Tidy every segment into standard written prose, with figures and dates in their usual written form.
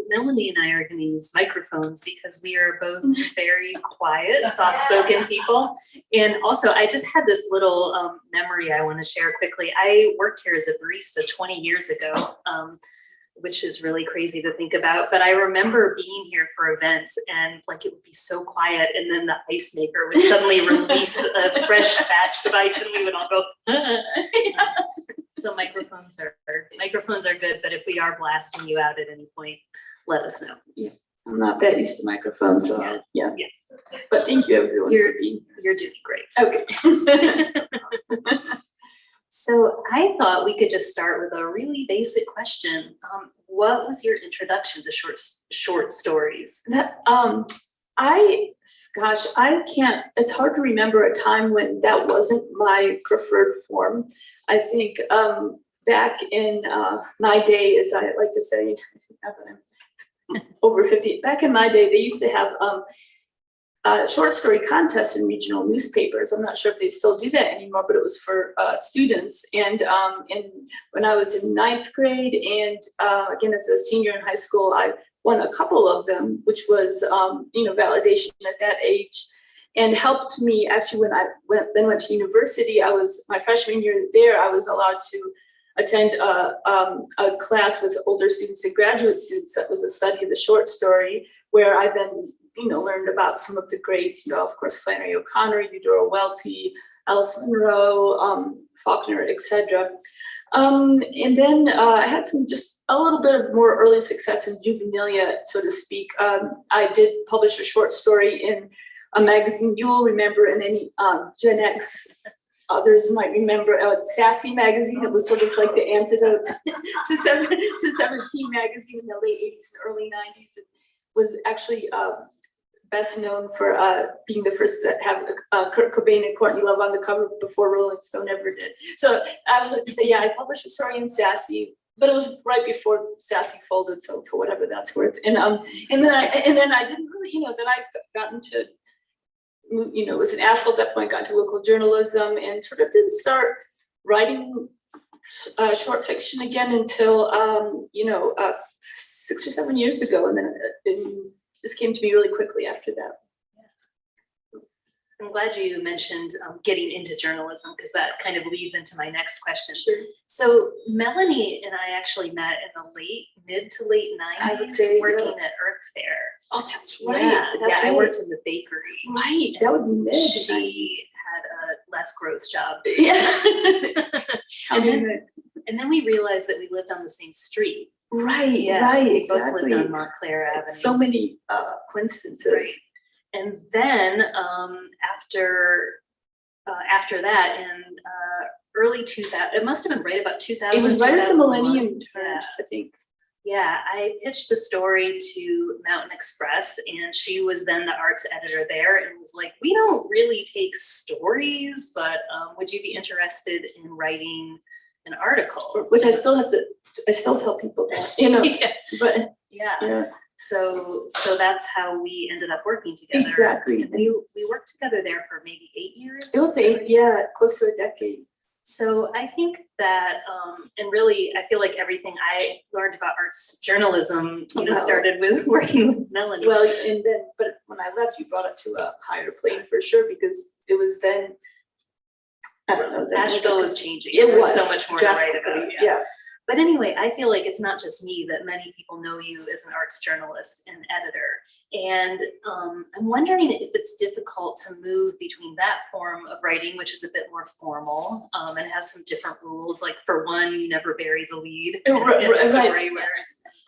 Melanie and I are going to use microphones because we are both very quiet, soft-spoken people. And also, I just had this little memory I want to share quickly. I worked here as a barista 20 years ago, which is really crazy to think about. But I remember being here for events and like it would be so quiet, and then the ice maker would suddenly release a fresh batch of ice, and we would all go. So microphones are good, but if we are blasting you out at any point, let us know. Yeah, I'm not that used to microphones, so yeah. But thank you everyone for being here. You're doing great. Okay. So I thought we could just start with a really basic question. What was your introduction to short stories? I can't, it's hard to remember a time when that wasn't my preferred form. I think back in my day, as I like to say, now that I'm over 50, back in my day, they used to have short story contests in regional newspapers. I'm not sure if they still do that anymore, but it was for students. And when I was in 9th grade and again, as a senior in high school, I won a couple of them, which was, validation at that age, and helped me actually when I went to university. I was my freshman year there. I was allowed to attend a class with older students and graduate students that was a study of the short story, where I then learned about some of the greats. Of course, Flannery O'Connor, Eudora Welty, Alice Munro, Faulkner, etc. And then I had just a little bit of more early success in juvenilia, so to speak. I did publish a short story in a magazine you will remember, and any Gen X others might remember. It was Sassy magazine. It was sort of like the antidote to 17 magazine in the late 80s and early 90s. It was actually best known for being the first to have Kurt Cobain and Courtney Love on the cover before Rolling Stone ever did. So I would like to say, I published a story in Sassy, but it was right before Sassy folded, so for whatever that's worth. And then I didn't really, then I got into, it was in Asheville at that point, got into local journalism, and sort of didn't start writing short fiction again until 6 or 7 years ago, and then this came to me really quickly after that. I'm glad you mentioned getting into journalism, because that kind of leads into my next question. Sure. So Melanie and I actually met in the mid to late 90s, working at Earth Fair. Oh, that's right. That's I worked in the bakery. Right, that would be mid. She had a less gross job. Yeah. and then we realized that we lived on the same street. Right, yeah, right, we exactly. both lived on Montclair Avenue. So many coincidences. Right. And then after that, in early 2000, it must have been right about 2000. It was right as the millennium turned, I think. Yeah, I pitched a story to Mountain Xpress, and she was then the arts editor there, and was like, "We don't really take stories, but would you be interested in writing an article?" Which I still tell people that, Yeah. But yeah. So that's how we ended up working together. Exactly. And we worked together there for maybe 8 years. It was 8, close to a decade. So I think that, and really, I feel like everything I learned about arts journalism, started with working with Melanie. Well, but when I left, you brought it to a higher plane for sure, because it was then, I don't know. Asheville was changing. It was so much more to write about. Yeah. But anyway, I feel like it's not just me, that many people know you as an arts journalist and editor. And I'm wondering if it's difficult to move between that form of writing, which is a bit more formal and has some different rules. Like, for one, you never bury the lead in a story,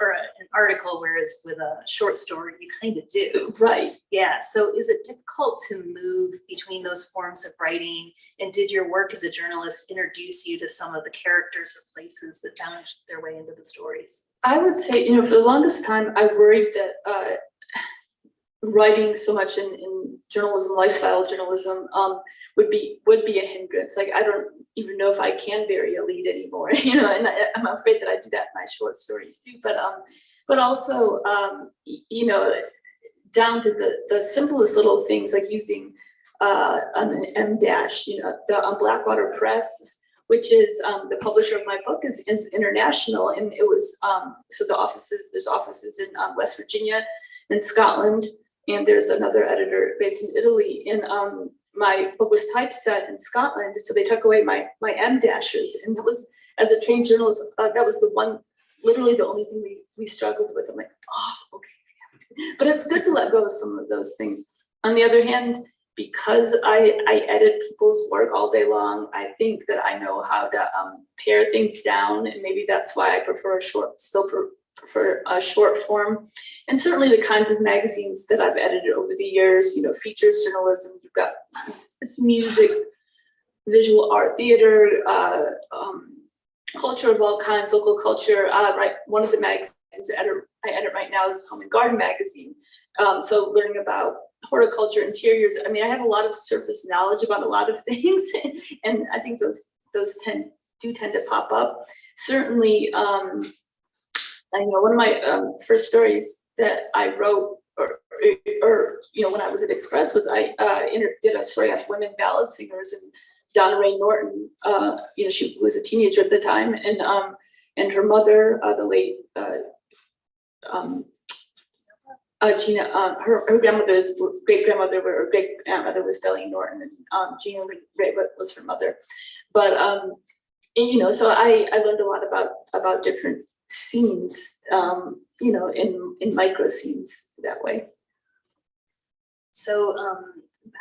or an article, whereas with a short story, you kind of do. Right. Yeah. So is it difficult to move between those forms of writing? And did your work as a journalist introduce you to some of the characters or places that found their way into the stories? I would say, for the longest time, I worried that writing so much in journalism, lifestyle journalism, would be a hindrance. Like, I don't even know if I can bury a lead anymore, and I'm afraid that I do that in my short stories too. But also, down to the simplest little things, like using an M dash, on Blackwater Press, which is the publisher of my book is international, and it was so there's offices in West Virginia and Scotland, and there's another editor based in Italy. And my book was typeset in Scotland, so they took away my M dashes, and that was, as a trained journalist, that was literally the only thing we struggled with. I'm like, oh, okay, but it's good to let go of some of those things. On the other hand, because I edit people's work all day long, I think that I know how to pare things down, and maybe that's why I prefer prefer a short form. And certainly the kinds of magazines that I've edited over the years, you know, features journalism, you've got this music, visual art, theater, culture of all kinds, local culture. Right, one of the magazines I edit right now is Home and Garden magazine. So learning about horticulture, interiors. I mean, I have a lot of surface knowledge about a lot of things, and I think those tend to pop up. Certainly, I know one of my first stories that I wrote, or you know, when I was at Express, was I did a story on women ballad singers, and Donna Ray Norton. You know, she was a teenager at the time, and her mother, the late Gina, her grandmother's great grandmother or great grandmother was Deli Norton, and Gina Ray was her mother. But and, you know, so I learned a lot about different scenes, you know, in micro scenes that way. So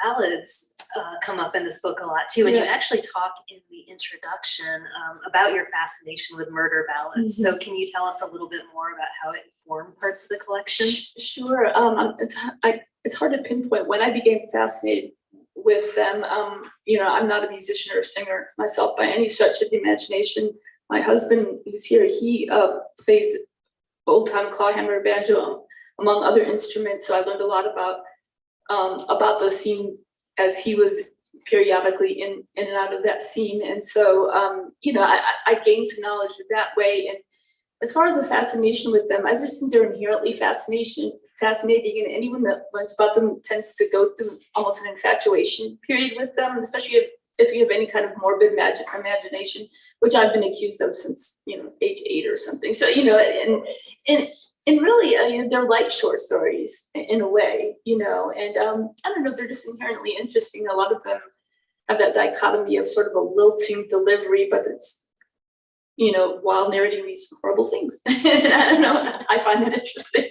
ballads come up in this book a lot too, and Yeah. you actually talk in the introduction about your fascination with murder ballads. Mm-hmm. So can you tell us a little bit more about how it informed parts of the collection? Sure. It's hard to pinpoint when I became fascinated with them. You know, I'm not a musician or singer myself by any stretch of the imagination. My husband, who's here, he plays old-time clawhammer, banjo, among other instruments. So I learned a lot about the scene as he was periodically in and out of that scene. And so, you know, I gained some knowledge that way. And as far as the fascination with them, I just think they're inherently fascinating, and anyone that learns about them tends to go through almost an infatuation period with them, especially if you have any kind of morbid imagination, which I've been accused of since, you know, age 8 or something. So, you know, and really, I mean, they're like short stories in a way, you know, and I don't know, they're just inherently interesting. A lot of them have that dichotomy of sort of a lilting delivery, but it's, you know, while narrating these horrible things. I don't know, I find that interesting.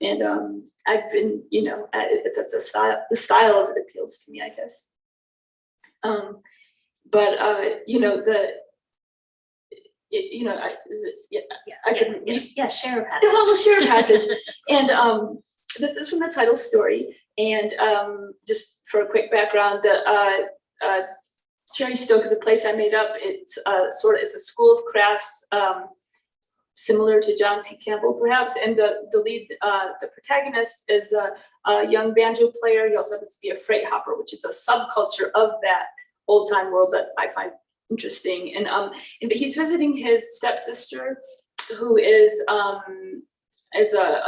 And I've been, you know, it's a style, the style of it appeals to me, I guess. But you know, you know, I could share a passage. Well, we'll share a passage. And this is from the title story. And just for a quick background, the Cherrystoke is a place I made up. It's it's a school of crafts, similar to John C. Campbell, perhaps. And the lead, the protagonist is a young banjo player. He also happens to be a freight hopper, which is a subculture of that old time world that I find interesting. And but he's visiting his stepsister, who is a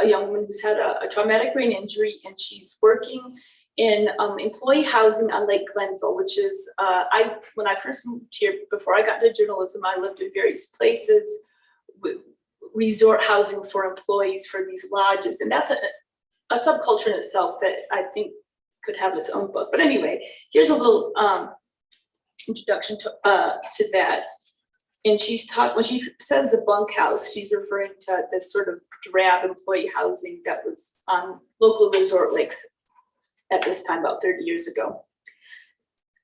young woman who's had a traumatic brain injury, and she's working in employee housing on Lake Glenville, which is when I first moved here, before I got into journalism, I lived in various places with resort housing for employees for these lodges, and that's a subculture in itself that I think could have its own book. But anyway, here's a little introduction to that. And when she says the bunkhouse, she's referring to this sort of drab employee housing that was on local resort lakes at this time, about 30 years ago.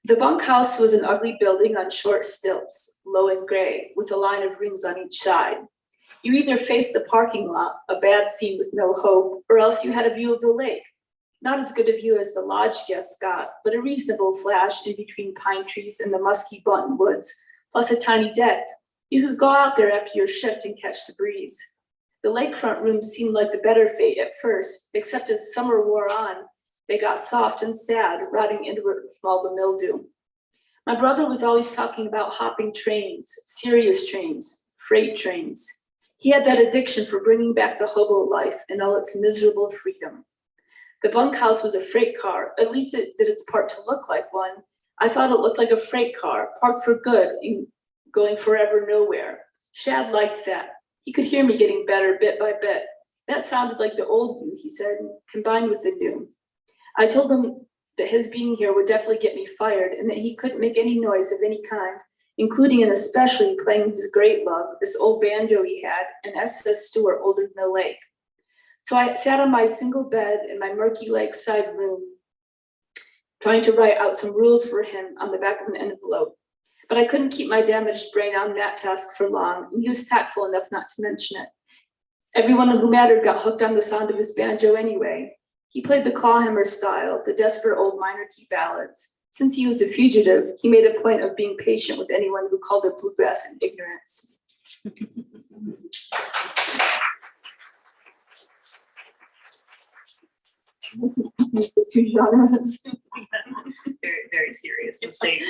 The bunkhouse was an ugly building on short stilts, low and gray, with a line of rooms on each side. You either faced the parking lot, a bad scene with no hope, or else you had a view of the lake. Not as good a view as the lodge guests got, but a reasonable flash in between pine trees and the musky button woods, plus a tiny deck. You could go out there after your shift and catch the breeze. The lakefront rooms seemed like the better fate at first, except as summer wore on, they got soft and sad, rotting inward from all the mildew. My brother was always talking about hopping trains, serious trains, freight trains. He had that addiction for bringing back the hobo life and all its miserable freedom. The bunkhouse was a freight car, at least it did its part to look like one. I thought it looked like a freight car, parked for good and going forever nowhere. Shad liked that. He could hear me getting better bit by bit. That sounded like the old you, he said, combined with the new. I told him that his being here would definitely get me fired and that he couldn't make any noise of any kind, including and especially playing his great love, this old banjo he had, an SS Stewart older than the lake. So I sat on my single bed in my murky lakeside room, trying to write out some rules for him on the back of an envelope. But I couldn't keep my damaged brain on that task for long, and he was tactful enough not to mention it. Everyone who mattered got hooked on the sound of his banjo anyway. He played the clawhammer style, the desperate old minor key ballads. Since he was a fugitive, he made a point of being patient with anyone who called it bluegrass and ignorance. The two genres. Very, very serious mistake.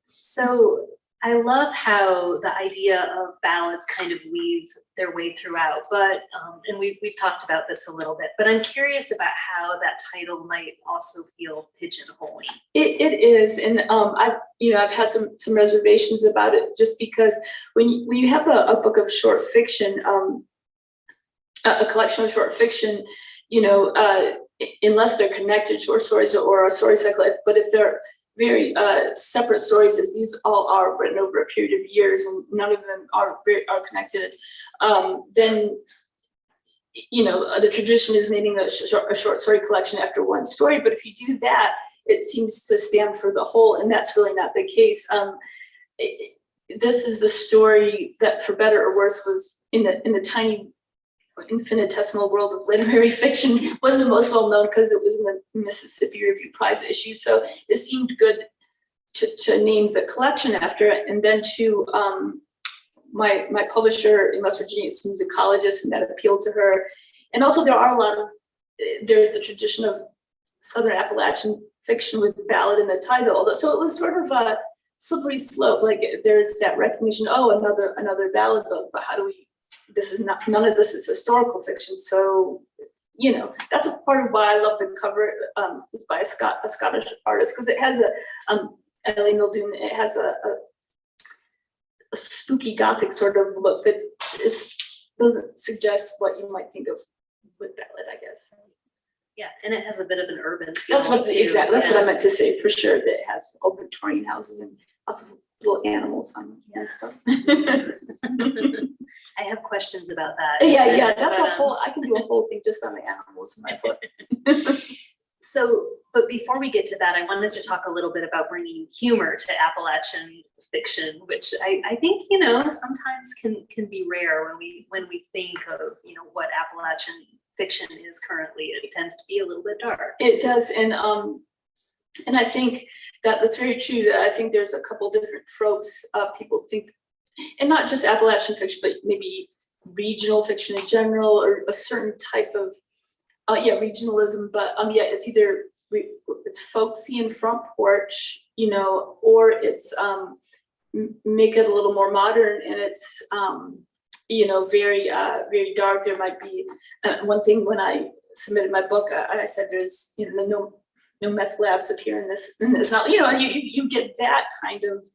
So I love how the idea of ballads kind of weave their way throughout, but and we've talked about this a little bit, but I'm curious about how that title might also feel pigeonholing. It is, and I've had some reservations about it, just because when you have a book of short fiction, a collection of short fiction, unless they're connected short stories or a story cycle, but if they're very separate stories, as these all are written over a period of years and none of them are connected, then the tradition is naming a short story collection after one story. But if you do that, it seems to stand for the whole, and that's really not the case. This is the story that, for better or worse, was in the tiny infinitesimal world of literary fiction, was the most well known because it was in the Mississippi Review Prize issue. So it seemed good to name the collection after it. And then to my publisher in West Virginia is a musicologist, and that appealed to her. And also there's the tradition of Southern Appalachian fiction with ballad in the title. So it was sort of a slippery slope. Like there's that recognition, another ballad book, but how do we, none of this is historical fiction. So, that's a part of why I love the cover. It's by a Scottish artist, because it has Ellie Muldoon, it has a spooky Gothic sort of look that doesn't suggest what you might think of with ballad, I guess. Yeah, and it has a bit of an urban feel. That's what I meant to say, for sure, that it has old Victorian houses and lots of little animals on it. I have questions about that. Yeah, that's a whole, I can do a whole thing just on the animals in my book. So, but before we get to that, I wanted to talk a little bit about bringing humor to Appalachian fiction, which I think, sometimes can be rare when we think of, what Appalachian fiction is currently. It tends to be a little bit dark. It does, and I think that's very true. That I think there's a couple different tropes people think, and not just Appalachian fiction, but maybe regional fiction in general, or a certain type of regionalism. But it's either it's folksy and front porch, or it's make it a little more modern, and it's very very dark. There might be one thing when I submitted my book, I said there's no meth labs appear in this. Not, you get that kind of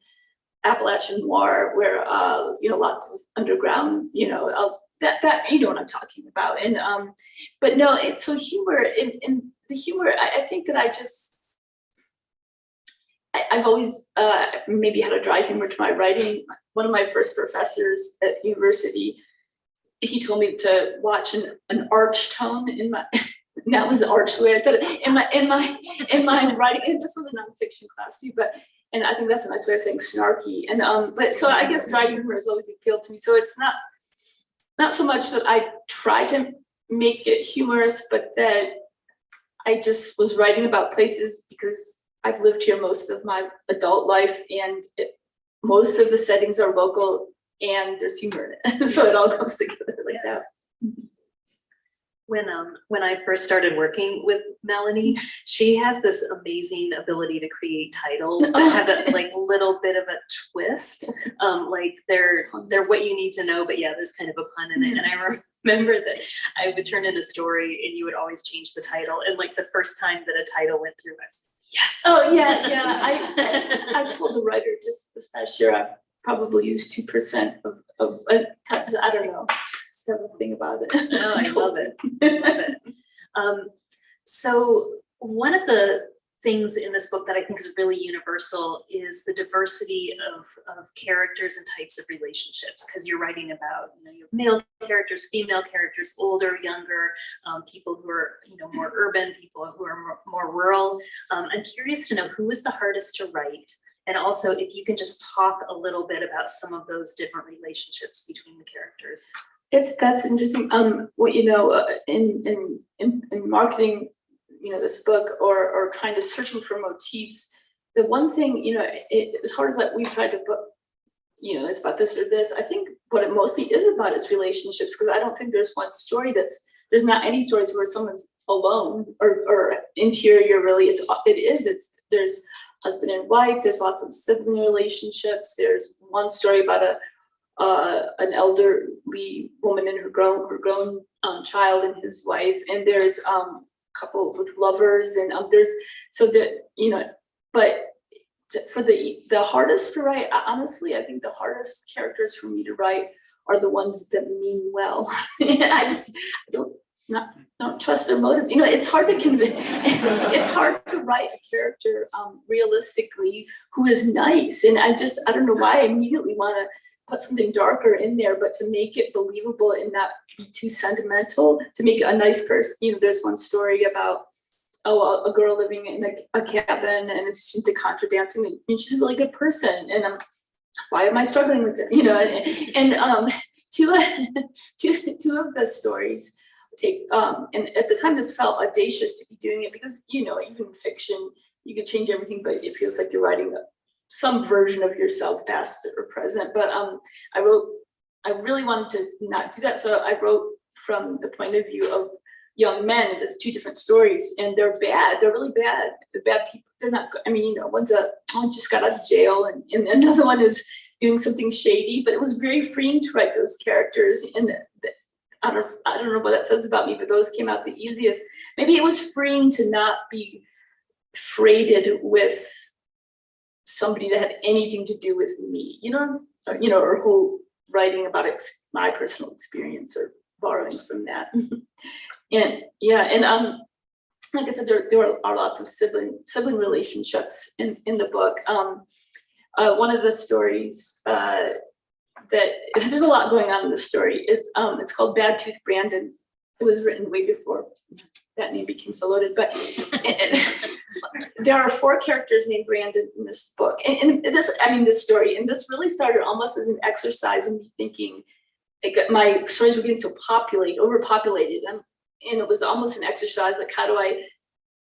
Appalachian noir where lots of underground, that you know what I'm talking about. And but no, it's so humor in the humor. I think that I've always maybe had a dry humor to my writing. One of my first professors at university, he told me to watch an arch tone in my. That was the arch, the way I said it in my writing. And this was a nonfiction class too, and I think that's a nice way of saying snarky. And but so I guess dry humor has always appealed to me. So it's not so much that I try to make it humorous, but that I just was writing about places because I've lived here most of my adult life, and most of the settings are local, and there's humor in it. So it all comes together like that. When I first started working with Melanie, she has this amazing ability to create titles that have a little bit of a twist. Like they're what you need to know, but yeah, there's kind of a pun in it. And I remember that I would turn in a story and you would always change the title. And the first time that a title went through, I was, Yes. Oh, yeah. I told the writer just this past year, I probably used 2% of I don't know, just have a thing about it. Oh, I love it. Love it. So one of the things in this book that I think is really universal is the diversity of characters and types of relationships, because you're writing about, you have male characters, female characters, older, younger, people who are, more urban, people who are more rural. I'm curious to know who was the hardest to write, and also if you can just talk a little bit about some of those different relationships between the characters. That's interesting. What in marketing, this book or trying to searching for motifs, the one thing, as hard as that we've tried to put, it's about this or this, I think what it mostly is about is relationships, because I don't think there's one story there's not any stories where someone's alone or interior, really. There's husband and wife, there's lots of sibling relationships. There's one story about an elderly woman and her grown child and his wife, and there's couple with lovers, and but for the hardest to write, honestly, I think the hardest characters for me to write are the ones that mean well. I don't trust their motives. It's hard to convince. It's hard to write a character realistically who is nice, and I don't know why I immediately want to put something darker in there, but to make it believable and not be too sentimental, to make it a nice person. There's one story about a girl living in a cabin, and she's into contra dancing, and she's a really good person, and why am I struggling with it? And two of the stories take and at the time this felt audacious to be doing it, because even in fiction you can change everything, but it feels like you're writing some version of yourself, past or present. But I really wanted to not do that, so I wrote from the point of view of young men. There's two different stories, and they're bad. They're really bad. They're bad people. They're not good. One just got out of jail, and another one is doing something shady. But it was very freeing to write those characters, and I don't know what that says about me, but those came out the easiest. Maybe it was freeing to not be freighted with somebody that had anything to do with me, or who writing about my personal experience or borrowing from that. And like I said, there are lots of sibling relationships in the book. One of the stories that there's a lot going on in the story is it's called Bad Tooth Brandon. It was written way before that name became so loaded, but there are 4 characters named Brandon in this book, and this story, and this really started almost as an exercise in me thinking, my stories were getting so overpopulated, and it was almost an exercise, like, how do I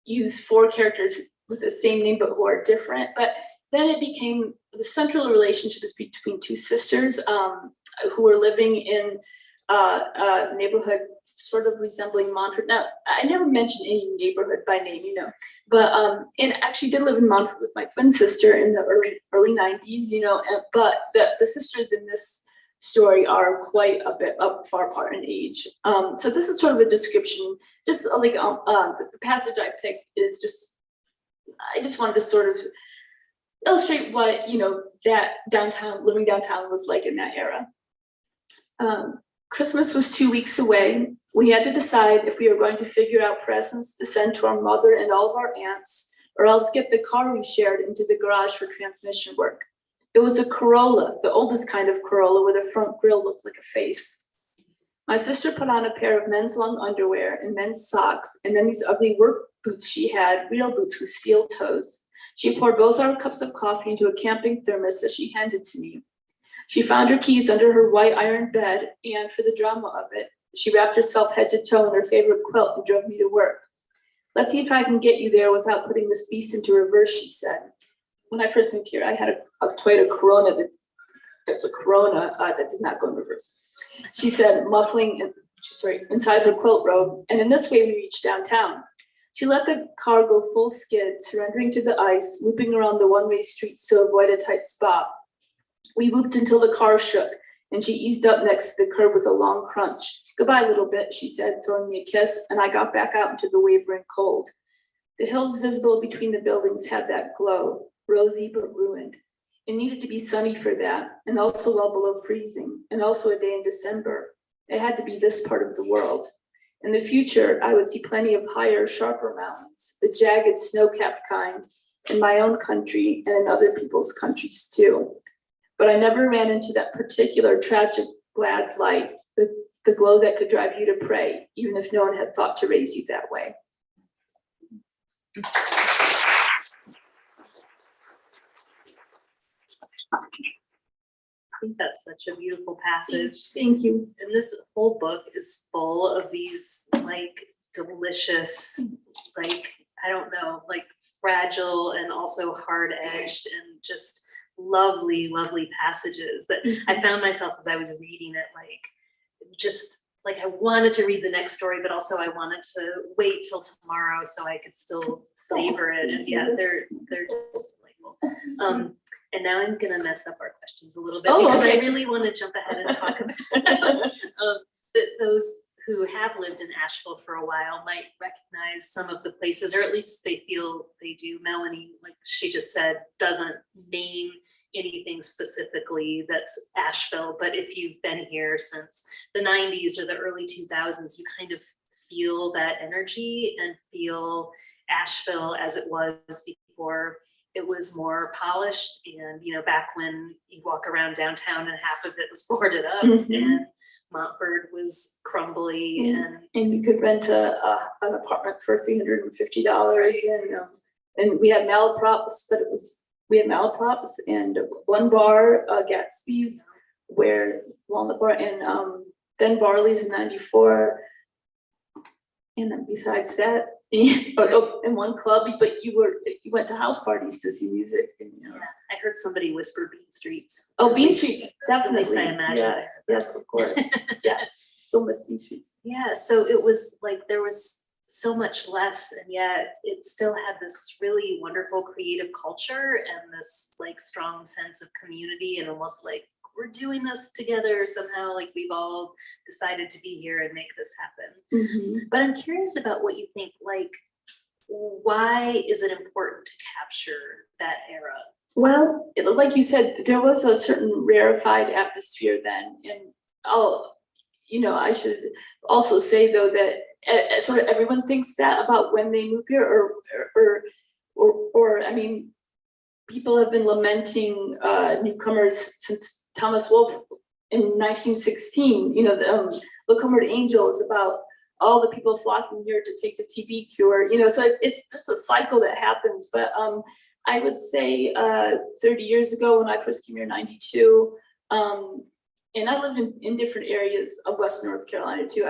use 4 characters with the same name but who are different? But then it became the central relationship is between 2 sisters who were living in a neighborhood sort of resembling Montfort. Now, I never mentioned any neighborhood by name, but and actually did live in Montfort with my twin sister in the early 90s, but the sisters in this story are quite a bit far apart in age. So this is sort of a description, just like the passage I picked is I just wanted to sort of illustrate what, that living downtown was like in that era. Christmas was 2 weeks away. We had to decide if we were going to figure out presents to send to our mother and all of our aunts, or else get the car we shared into the garage for transmission work. It was a Corolla, the oldest kind of Corolla, where the front grille looked like a face. My sister put on a pair of men's long underwear and men's socks, and then these ugly work boots she had, real boots with steel toes. She poured both our cups of coffee into a camping thermos that she handed to me. She found her keys under her white iron bed, and for the drama of it, she wrapped herself head to toe in her favorite quilt and drove me to work. Let's see if I can get you there without putting this beast into reverse, she said. When I first moved here, I had a Toyota Corona that did not go in reverse. She said, muffling inside her quilt robe, and in this way we reached downtown. She let the car go full skid, surrendering to the ice, looping around the one-way streets to avoid a tight spot. We whooped until the car shook, and she eased up next to the curb with a long crunch. Goodbye, little bit, she said, throwing me a kiss, and I got back out into the wavering cold. The hills visible between the buildings had that glow, rosy but ruined. It needed to be sunny for that, and also well below freezing, and also a day in December. It had to be this part of the world. In the future, I would see plenty of higher, sharper mountains, the jagged, snow-capped kind, in my own country and in other people's countries too. But I never ran into that particular tragic, glad light, the glow that could drive you to pray, even if no one had thought to raise you that way. I think that's such a beautiful passage. Thank you. And this whole book is full of these like delicious, like, I don't know, like fragile and also hard-edged and just lovely, lovely passages that I found myself as I was reading it, like just like I wanted to read the next story, but also I wanted to wait till tomorrow so I could still savor it. And yeah, they're just delightful. And now I'm gonna mess up our questions a little bit because I really want to jump ahead and talk about those who have lived in Asheville for a while might recognize some of the places, or at least they feel they do. Melanie, like she just said, doesn't name anything specifically that's Asheville, but if you've been here since the 90s or the early 2000s, you kind of feel that energy and feel Asheville as it was before it was more polished. And, you know, back when you walk around downtown and half of it was boarded up and Montford was crumbly and you could rent an apartment for $350 and we had malaprops, but we had malaprops and one bar, Gatsby's, where Walnut Bar, and then Barley's in '94, and then besides that, in one club, but you went to house parties to see music. And, yeah, I heard somebody whisper Bean Streets. Oh, Bean Streets, definitely. At least I imagine. Yes, of course. Yes, still miss Bean Streets. Yeah, so it was like there was so much less, and yet it still had this really wonderful creative culture and this like strong sense of community and almost like we're doing this together somehow, like we've all decided to be here and make this happen. But I'm curious about what you think, like, why is it important to capture that era? Well, like you said, there was a certain rarefied atmosphere then, and I should also say though that sort of everyone thinks that about when they move here, or I mean, people have been lamenting newcomers since Thomas Wolfe in 1916. You know, the Look Homeward Angel is about all the people flocking here to take the TB cure. You know, so it's just a cycle that happens. But I would say 30 years ago when I first came here in '92, and I lived in different areas of Western North Carolina too.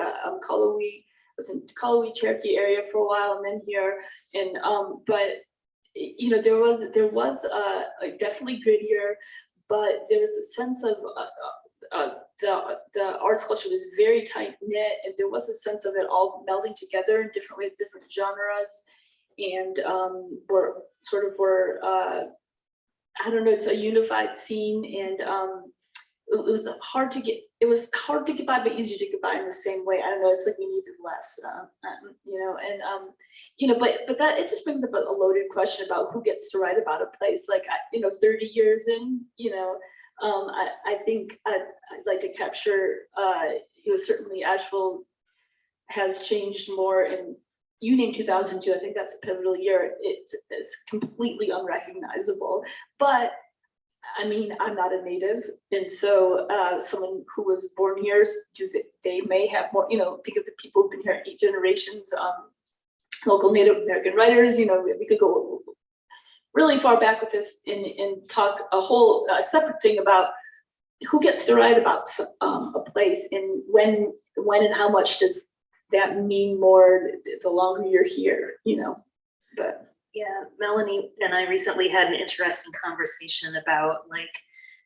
Cullowhee, I was in Cullowhee, Cherokee area for a while, and then here. And but you know, there was definitely grittier, but there was a sense of the arts culture was very tight knit, and there was a sense of it all melding together in different ways, different genres, and I don't know, it's a unified scene, and it was hard to get by, but easier to get by in the same way. I don't know, it's like we needed less, but that it just brings up a loaded question about who gets to write about a place. Like 30 years in, I think I'd like to capture, certainly Asheville has changed more, and you named 2002. I think that's a pivotal year. It's completely unrecognizable, but I mean, I'm not a native, and so someone who was born here, they may have more, think of the people who've been here 8 generations, local Native American writers. We could go really far back with this and talk a whole separate thing about who gets to write about a place, and when and how much does that mean more the longer you're here, but. Yeah, Melanie and I recently had an interesting conversation about like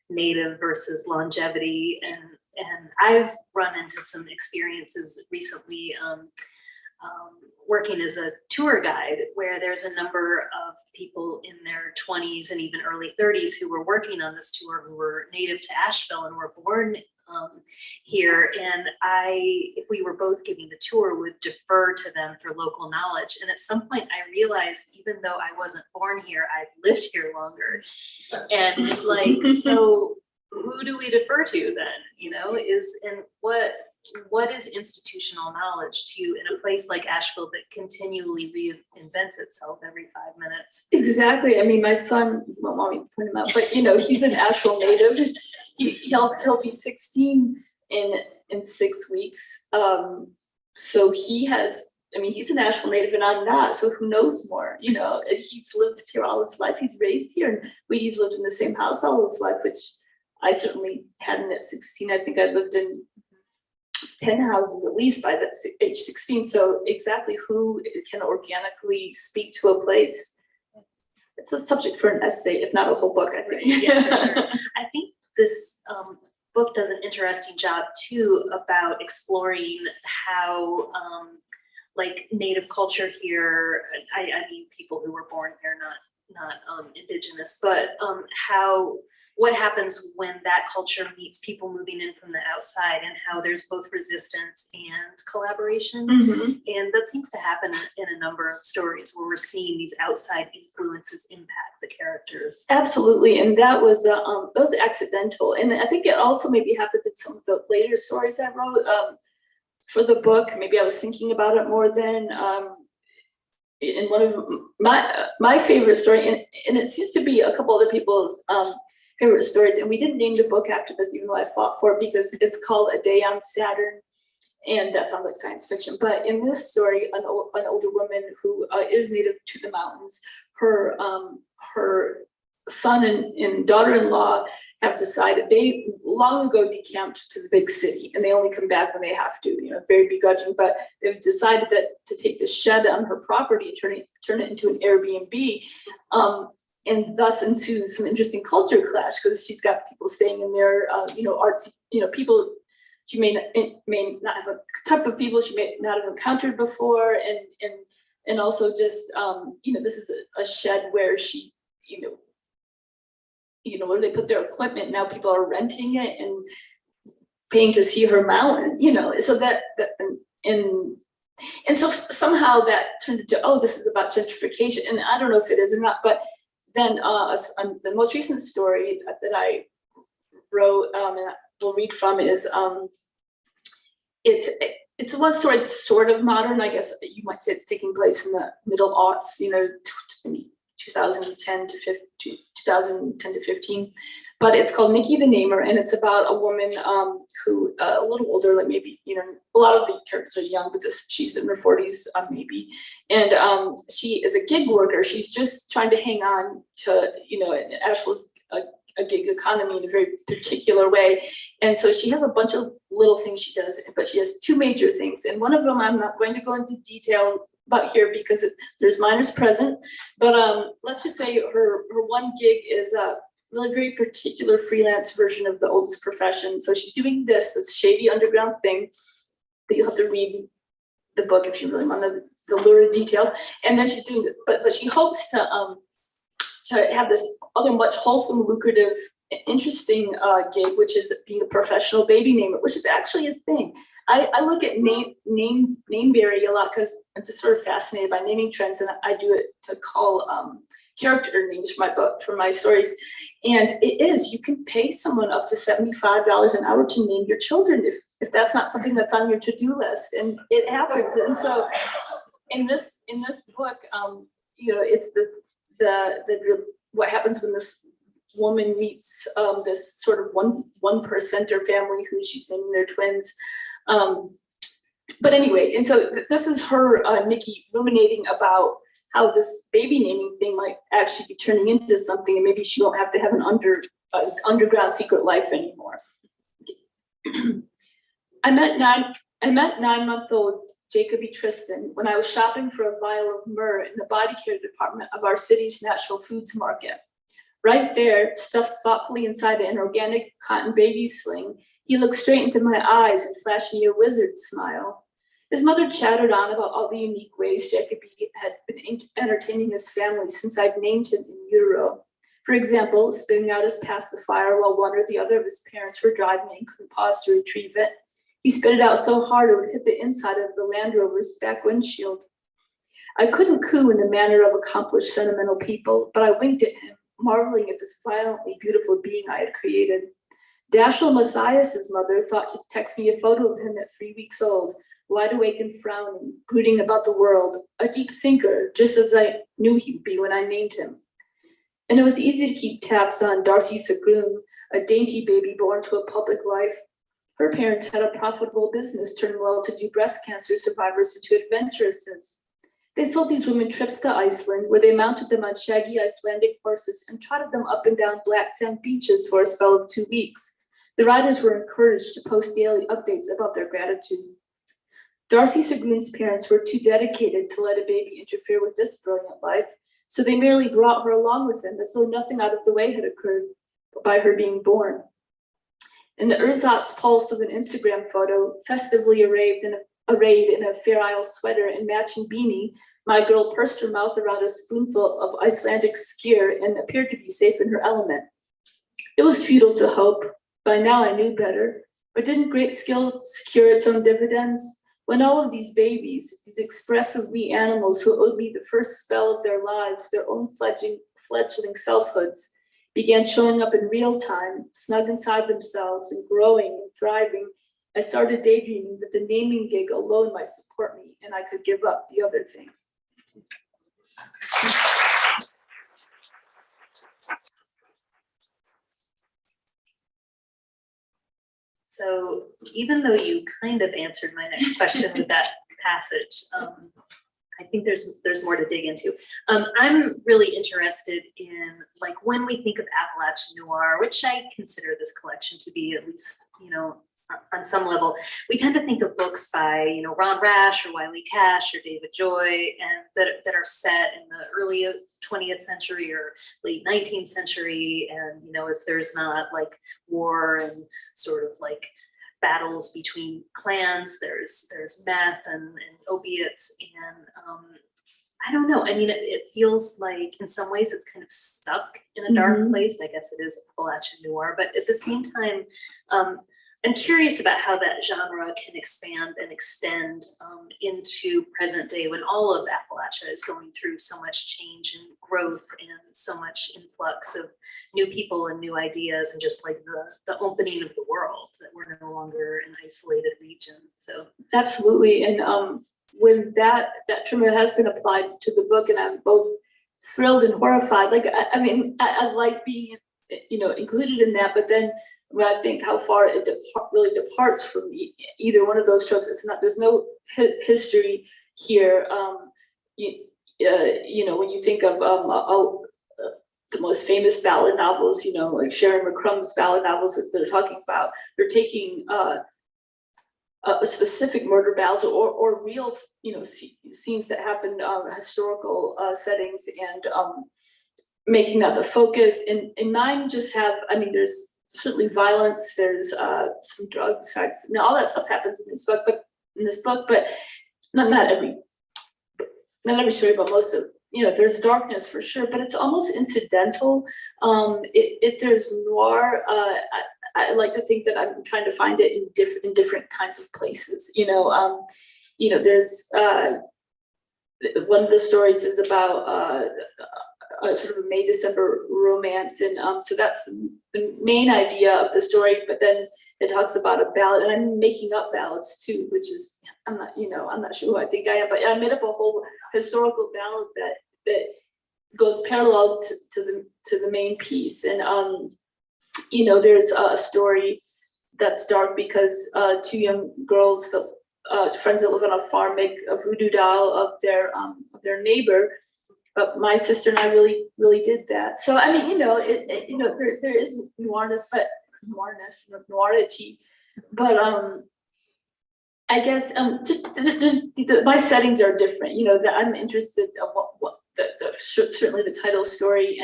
native versus longevity, and I've run into some experiences recently working as a tour guide where there's a number of people in their 20s and even early 30s who were working on this tour who were native to Asheville and were born here. And if we were both giving the tour, would defer to them for local knowledge. And at some point I realized, even though I wasn't born here, I've lived here longer. And it's like, so who do we defer to then? And what is institutional knowledge to in a place like Asheville that continually reinvents itself every 5 minutes? Exactly. I mean, my son, you won't want me to point him out, but he's an Asheville native. He'll be 16 in 6 weeks. So he's an Asheville native and I'm not. So who knows more? And he's lived here all his life. He's raised here, and he's lived in the same house all his life, which I certainly hadn't at 16. I think I lived in 10 houses at least by that age 16. So exactly who can organically speak to a place? It's a subject for an essay, if not a whole book, I think. Yeah, for sure. I think this book does an interesting job too about exploring how Native culture here, I mean people who were born here, not indigenous, but what happens when that culture meets people moving in from the outside, and how there's both resistance and collaboration. Mm-hmm. And that seems to happen in a number of stories where we're seeing these outside influences impact the characters. Absolutely, and that was accidental, and I think it also maybe happened in some of the later stories I wrote for the book. Maybe I was thinking about it more then. In one of my favorite story, and it seems to be a couple other people's favorite stories, and we didn't name the book after this, even though I fought for it, because it's called A Day on Saturn, and that sounds like science fiction. But in this story, an older woman who is native to the mountains, her son and daughter-in-law have decided, they long ago decamped to the big city, and they only come back when they have to, very begrudging, but they've decided that to take the shed on her property and turn it into an Airbnb. And thus ensues some interesting culture clash, because she's got people staying in there, arts, people she may not have a type of people she may not have encountered before, and also just this is a shed where she where they put their equipment. Now people are renting it and paying to see her mountain, so that and so somehow that turned into, this is about gentrification, and I don't know if it is or not, but then the most recent story that I wrote, and we'll read from, is it's one story that's sort of modern. I guess you might say it's taking place in the middle aughts, 2010 to 15. But it's called Nikki the Namer, and it's about a woman who a little older, like maybe a lot of the characters are young, but she's in her 40s maybe, and she is a gig worker. She's just trying to hang on to Asheville's a gig economy in a very particular way, and so she has a bunch of little things she does, but she has two major things, and one of them I'm not going to go into detail about here because there's minors present, but let's just say her one gig is really very particular freelance version of the oldest profession. So she's doing this shady underground thing that you'll have to read the book if you really want the lurid details. And then she's doing, but she hopes to have this other much wholesome, lucrative, interesting gig, which is being a professional baby namer, which is actually a thing. I look at nameberry a lot because I'm just sort of fascinated by naming trends, and I do it to call character names for my stories. And you can pay someone up to $75 an hour to name your children if that's not something that's on your to-do list, and it happens. And so in this book, it's the what happens when this woman meets this sort of one percenter family who she's naming their twins. But anyway, and so this is her, Nikki, ruminating about how this baby naming thing might actually be turning into something, and maybe she won't have to have an underground secret life anymore. I met 9-month-old Jacoby Tristan when I was shopping for a vial of myrrh in the body care department of our city's natural foods market. Right there, stuffed thoughtfully inside an organic cotton baby sling, he looked straight into my eyes and flashed me a wizard smile. His mother chattered on about all the unique ways Jacoby had been entertaining his family since I'd named him in utero. For example, spitting out his pacifier while one or the other of his parents were driving and couldn't pause to retrieve it. He spit it out so hard it would hit the inside of the Land Rover's back windshield. I couldn't coo in the manner of accomplished sentimental people, but I winked at him, marveling at this violently beautiful being I had created. Dashiell Matthias's mother thought to text me a photo of him at 3 weeks old, wide awake and frowning, brooding about the world, a deep thinker, just as I knew he'd be when I named him. And it was easy to keep tabs on Darcy Sagroon, a dainty baby born to a public life. Her parents had a profitable business turning well-to-do breast cancer survivors into adventuresses. They sold these women trips to Iceland, where they mounted them on shaggy Icelandic horses and trotted them up and down black sand beaches for a spell of 2 weeks. The riders were encouraged to post daily updates about their gratitude. Darcy Sagroon's parents were too dedicated to let a baby interfere with this brilliant life, so they merely brought her along with them as though nothing out of the way had occurred by her being born. In the ersatz pulse of an Instagram photo, festively arrayed in a Fair Isle sweater and matching beanie, my girl pursed her mouth around a spoonful of Icelandic skyr and appeared to be safe in her element. It was futile to hope. By now I knew better, but didn't great skill secure its own dividends? When all of these babies, these expressive wee animals who owed me the first spell of their lives, their own fledgling selfhoods, began showing up in real time, snug inside themselves and growing and thriving, I started daydreaming that the naming gig alone might support me and I could give up the other thing. So even though you kind of answered my next question with that passage, I think there's more to dig into. I'm really interested in, like, when we think of Appalachian noir, which I consider this collection to be, at least, on some level, we tend to think of books by, Ron Rash or Wiley Cash or David Joy, and that are set in the early 20th century or late 19th century. And, if there's not like war and sort of like battles between clans, there's meth and opiates. And I don't know. I mean, it feels like in some ways it's kind of stuck in a dark place. I guess it is Appalachian noir, but at the same time, I'm curious about how that genre can expand and extend into present day when all of Appalachia is going through so much change and growth and so much influx of new people and new ideas, and just like the opening of the world, that we're no longer an isolated region. So absolutely. And when that term has been applied to the book, and I'm both thrilled and horrified. Like, I like being, included in that, but then when I think how far it really departs from either one of those tropes, there's no history here. When you think of the most famous ballad novels, like Sharon McCrum's ballad novels that they're talking about, they're taking a specific murder ballad or real, scenes that happen, historical settings, and making that the focus. And mine just have, there's certainly violence, there's some drug sex, and all that stuff happens in this book, but not every story, but most of, there's darkness for sure, but it's almost incidental. There's noir. I like to think that I'm trying to find it in different kinds of places. There's one of the stories is about a sort of a May-December romance, and so that's the main idea of the story. But then it talks about a ballad, and I'm making up ballads too, which is I'm not sure who I think I am, but I made up a whole historical ballad that goes parallel to the main piece. And there's a story that's dark because two young girls, friends that live on a farm, make a voodoo doll of their neighbor. But my sister and I really did that. So there is noirness, noirity, but I guess my settings are different. That I'm interested in what certainly the title story,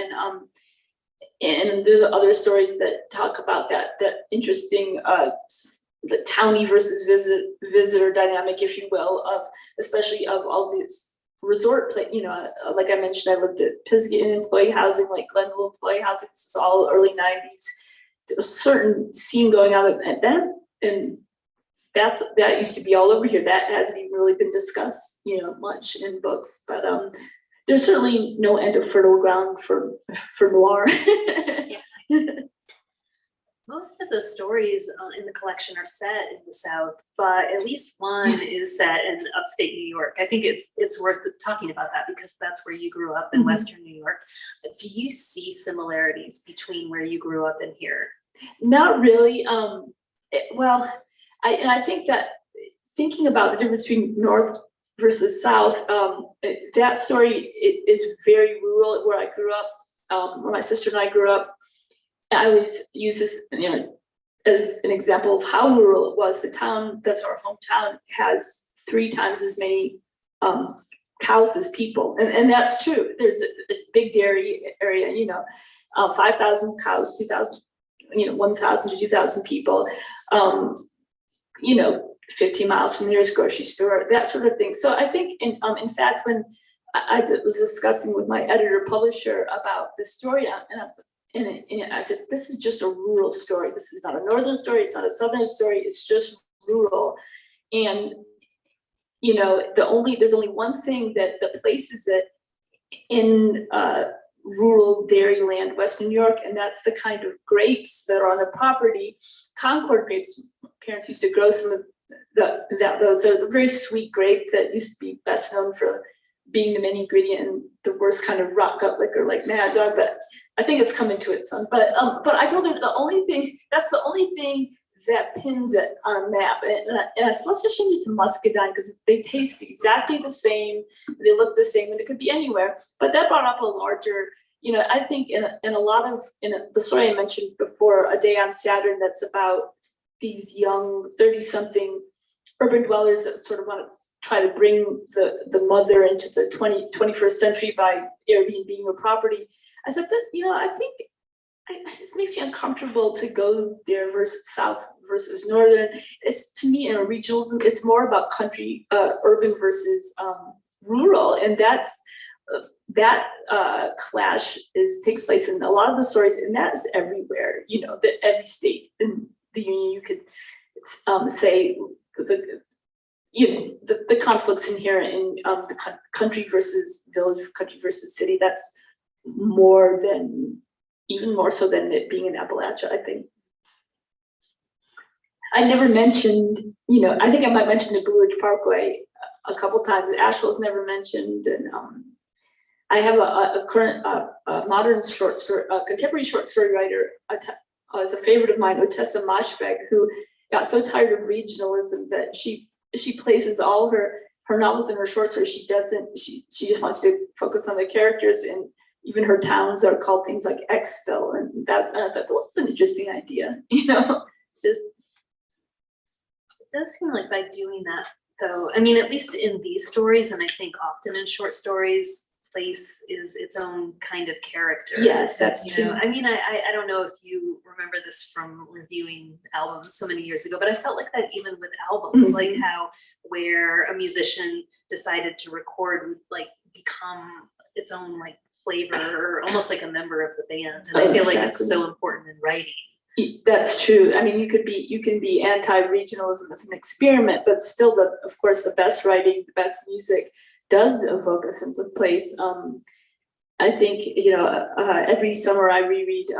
and there's other stories that talk about that interesting the townie versus visitor dynamic, if you will, especially of all these resort place, like I mentioned, I lived at Pisgah in employee housing, like Glenville employee housing. This was all early 90s. There was a certain scene going on, and that used to be all over here. That hasn't even really been discussed, much in books. But there's certainly no end of fertile ground for noir. Yeah. Most of the stories in the collection are set in the South, but at least one is set in upstate New York. I think it's worth talking about that because that's where you grew up in Western New York. Do you see similarities between where you grew up and here? Not really. I think that thinking about the difference between North versus South, that story is very rural where I grew up, where my sister and I grew up. I always use this, as an example of how rural it was. The town that's our hometown has 3 times as many cows as people, and that's true. There's this big dairy area, 5,000 cows, 2,000, 1,000 to 2,000 people, 15 miles from the nearest grocery store, that sort of thing. So I think, in fact, when I was discussing with my editor publisher about the story, and I said, this is just a rural story. This is not a northern story. It's not a southern story. It's just rural. And, there's only one thing that places it in rural dairyland, Western New York, and that's the kind of grapes that are on the property. Concord grapes. My parents used to grow some of those are the very sweet grape that used to be best known for being the main ingredient in the worst kind of rock gut liquor like Mad Dog, but I think it's coming to its own. But I told her that's the only thing that pins it on a map. And I said, let's just change it to muscadine because they taste exactly the same, they look the same, and it could be anywhere. But that brought up a larger, I think in the story I mentioned before, A Day on Saturn, that's about these young 30-something urban dwellers that sort of want to try to bring the mother into the 21st century by Airbnb or property. I said that, I think it just makes me uncomfortable to go there versus South versus Northern. It's, to me, in a regionalism, it's more about country, urban versus rural. And that clash takes place in a lot of the stories, and that is everywhere, that every state in the Union, you could say the conflicts inherent in the country versus village, country versus city. That's even more so than it being in Appalachia, I think. I never mentioned, I think I might mention the Blue Ridge Parkway a couple times. Asheville's never mentioned, and I have a current, modern short story, contemporary short story writer, is a favorite of mine, Otessa Moshfegh, who got so tired of regionalism that she places all her novels and her short stories. She just wants to focus on the characters, and even her towns are called things like Xville, and that was an interesting idea, just. It does seem like by doing that, though, I mean, at least in these stories, and I think often in short stories, place is its own kind of character. Yes, that's true. I mean, I don't know if you remember this from reviewing albums so many years ago, but I felt like that even with albums, like how where a musician decided to record would like become its own like flavor, or almost like a member of the band. And I feel like it's so important in writing. That's true. I mean, you can be anti-regionalism as an experiment, but still, of course, the best writing, the best music does evoke a sense of place. I think, every summer I reread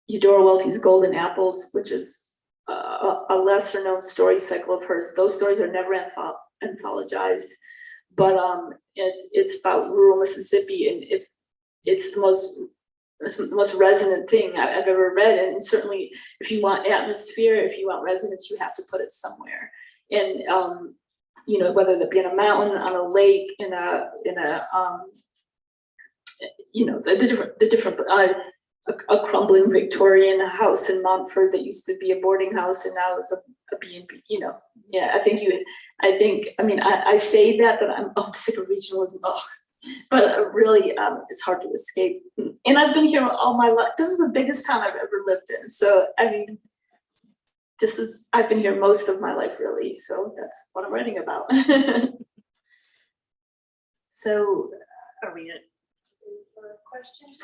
Eudora Welty's Golden Apples, which is a lesser known story cycle of hers. Those stories are never anthologized, but it's about rural Mississippi, and it's the most resonant thing I've ever read. And certainly, if you want atmosphere, if you want resonance, you have to put it somewhere. And whether that be on a mountain, on a lake, the different a crumbling Victorian house in Montford that used to be a boarding house and now is a B&B. Yeah, I say that, but I'm sick of regionalism. Ugh. But really, it's hard to escape. And I've been here all my life. This is the biggest town I've ever lived in. So, I mean, I've been here most of my life, really. So that's what I'm writing about. So are we at Questions?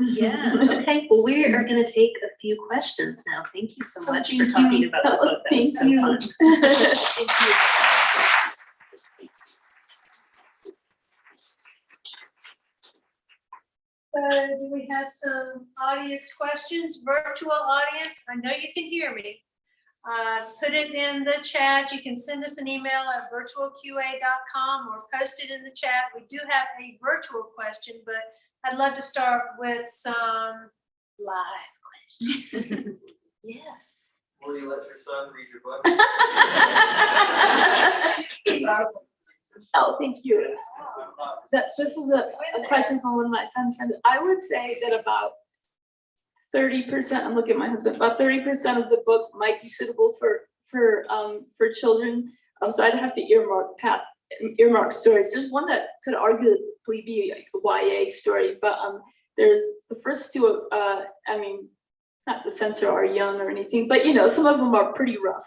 Yeah, okay. Well, we are going to take a few questions now. Thank you so much for Thank talking you. about the book. That was so Thank you. fun. Thank you. Do we have some audience questions? Virtual audience, I know you can hear me. Put it in the chat. You can send us an email at virtualqa.com or post it in the chat. We do have a virtual question, but I'd love to start with some live questions. Yes. Will you let your son read your book? Oh, thank you. This is a question from one of my son's friends. I would say that about 30%, I'm looking at my husband, about 30% of the book might be suitable for children. So I'd have to earmark stories. There's one that could arguably be a YA story, but there's the first two, I mean, not to censor our young or anything, but you know, some of them are pretty rough.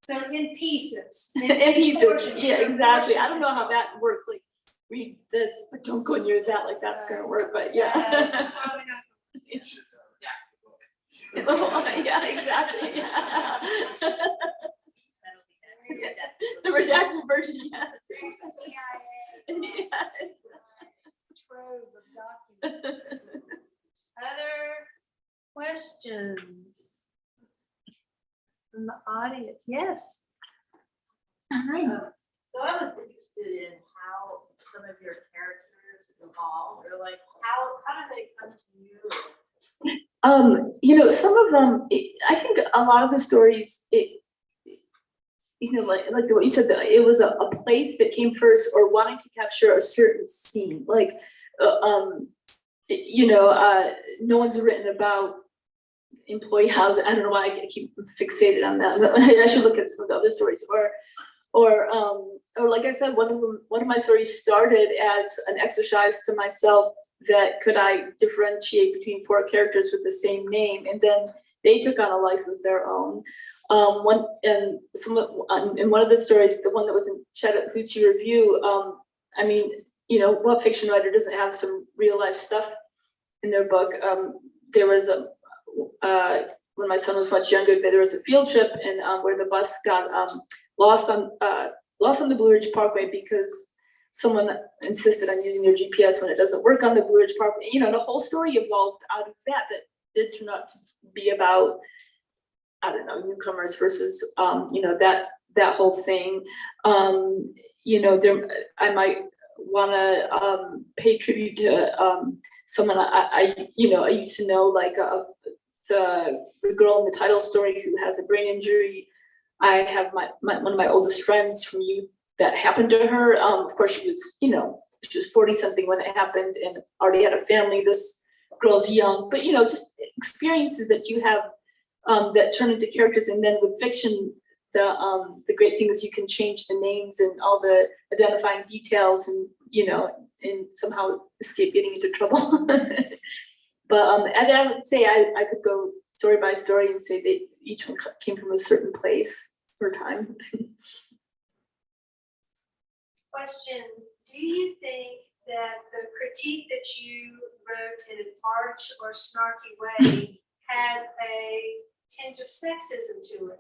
So in pieces. In pieces, portions. yeah, exactly. I don't know how that works, like read this, but don't go near that, like that's gonna work, but yeah. Probably not. You should redact the book. Yeah, exactly, yeah. That'll be next. The redacted version, yes. CIA. Yes. Trove of documents. Other questions from the audience? Yes. So I was interested in how some of your characters evolved, or like how did they come to you? You know, some of them, I think a lot of the stories, you know, like what you said, that it was a place that came first, or wanting to capture a certain scene. Like, you know, no one's written about employee housing. I don't know why I keep fixated on that. I should look at some of the other stories, or like I said, one of my stories started as an exercise to myself that could I differentiate between four characters with the same name, and then they took on a life of their own. In one of the stories, the one that was in Chattahoochee Review, I mean, you know, what fiction writer doesn't have some real life stuff in their book? There was when my son was much younger, there was a field trip, and where the bus got lost on the Blue Ridge Parkway because someone insisted on using their GPS when it doesn't work on the Blue Ridge Parkway. You know, the whole story evolved out of that did turn out to be about, I don't know, newcomers versus you know, that whole thing. You know, I might want to pay tribute to someone I used to know, like the girl in the title story who has a brain injury. I have one of my oldest friends from youth that happened to her. Of course, she was 40 something when it happened and already had a family. This girl's young, but you know, just experiences that you have that turn into characters. And then with fiction, the great thing is you can change the names and all the identifying details, and you know, and somehow escape getting into trouble. But and I would say I could go story by story and say that each one came from a certain place or time. Question, do you think that the critique that you wrote in an harsh or snarky way had a tinge of sexism to it?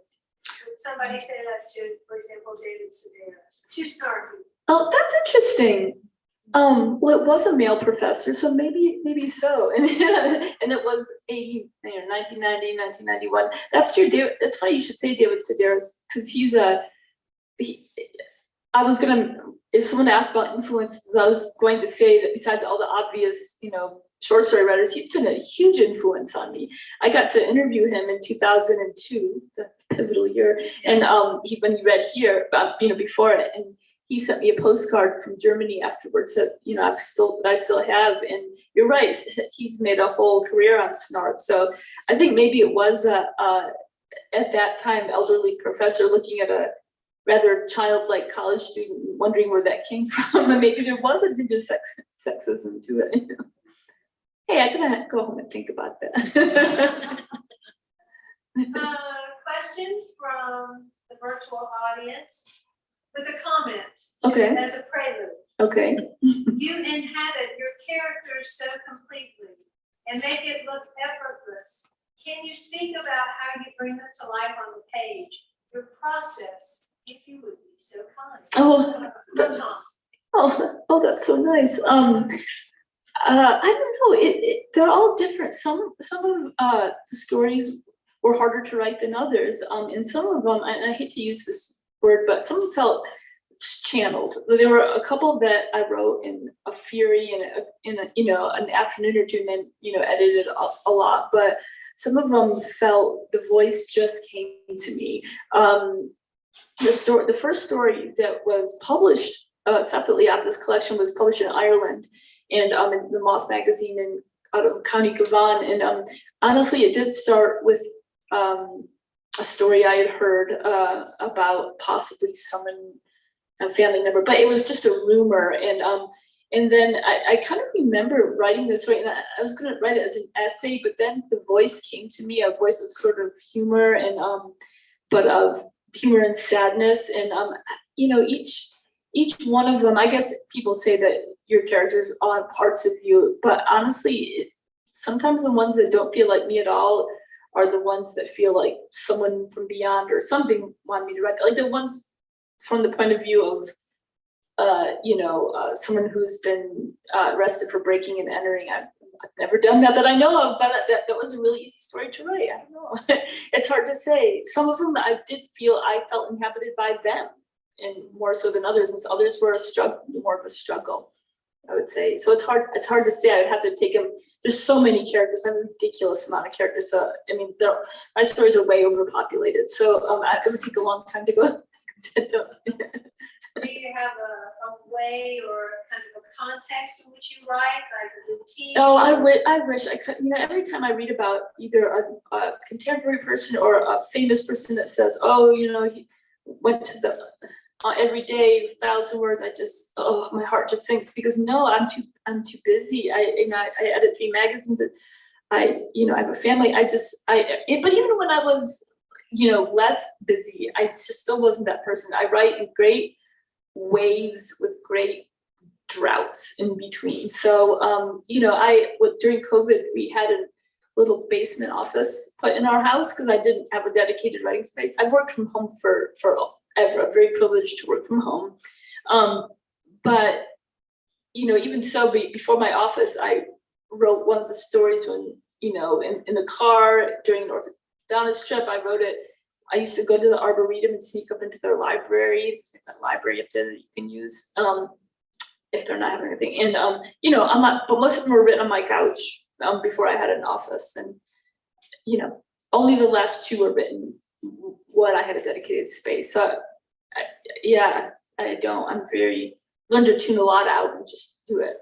Would somebody say that to, for example, David Sedaris? Too snarky. Oh, that's interesting. Well, it was a male professor, so maybe so. And and it was 1990, 1991. That's true. David, it's funny you should say David Sedaris, because I was gonna, if someone asked about influences, I was going to say that besides all the obvious, you know, short story writers, he's been a huge influence on me. I got to interview him in 2002, the pivotal year, and when he read here, you know, before it, and he sent me a postcard from Germany afterwards that, you know, I still have. And you're right, he's made a whole career on snark. So I think maybe it was at that time elderly professor looking at a rather childlike college student, wondering where that came from, and maybe there was a tinge of sexism to it. Hey, I can go home and think about that. Question from the virtual audience. with a comment. Okay. As a prelude. Okay. You inhabit your characters so completely and make it look effortless. Can you speak about how you bring them to life on the page? Your process, if you would be so kind. Oh, From Tom. oh, that's so nice. I don't know. They're all different. Some of the stories were harder to write than others. And some of them, and I hate to use this word, but some felt channeled. There were a couple that I wrote in a fury in an afternoon or two, and then edited a lot. But some of them felt the voice just came to me. The first story that was published separately out of this collection was published in Ireland, and in the Moth Magazine in out of County Cavan. And honestly, it did start with a story I had heard about possibly someone, a family member, but it was just a rumor. And then I kind of remember writing this story, and I was going to write it as an essay, but then the voice came to me, a voice of sort of humor and but of humor and sadness. And each one of them, I guess people say that your characters are parts of you, but honestly, sometimes the ones that don't feel like me at all are the ones that feel like someone from beyond or something wanted me to write. Like the ones from the point of view of someone who's been arrested for breaking and entering. I've never done that I know of, but that was a really easy story to write. I don't know. It's hard to say. Some of them I felt inhabited by them, and more so than others. And others were more of a struggle, I would say. So it's hard to say. I would have to take them. There's so many characters. I have a ridiculous amount of characters. So I mean, my stories are way overpopulated. So it would take a long time to go. Do you have a way or kind of a context in which you write, like a routine? Oh, I wish I could. Every time I read about either a contemporary person or a famous person that says, "Oh, he went to the every day 1,000 words," my heart just sinks, because no, I'm too busy. I edit 3 magazines. And I have a family. But even when I was less busy, I just still wasn't that person. I write in great waves with great droughts in between. So during COVID, we had a little basement office put in our house because I didn't have a dedicated writing space. I worked from home forever. I'm very privileged to work from home. But even so, before my office, I wrote one of the stories when in the car during an orthodontist trip. I wrote it. I used to go to the Arboretum and sneak up into their library. There's that library up there that you can use if they're not having anything. And I'm not, but most of them were written on my couch before I had an office. And only the last 2 were written when I had a dedicated space. So I don't. I'm very learned to tune a lot out and just do it.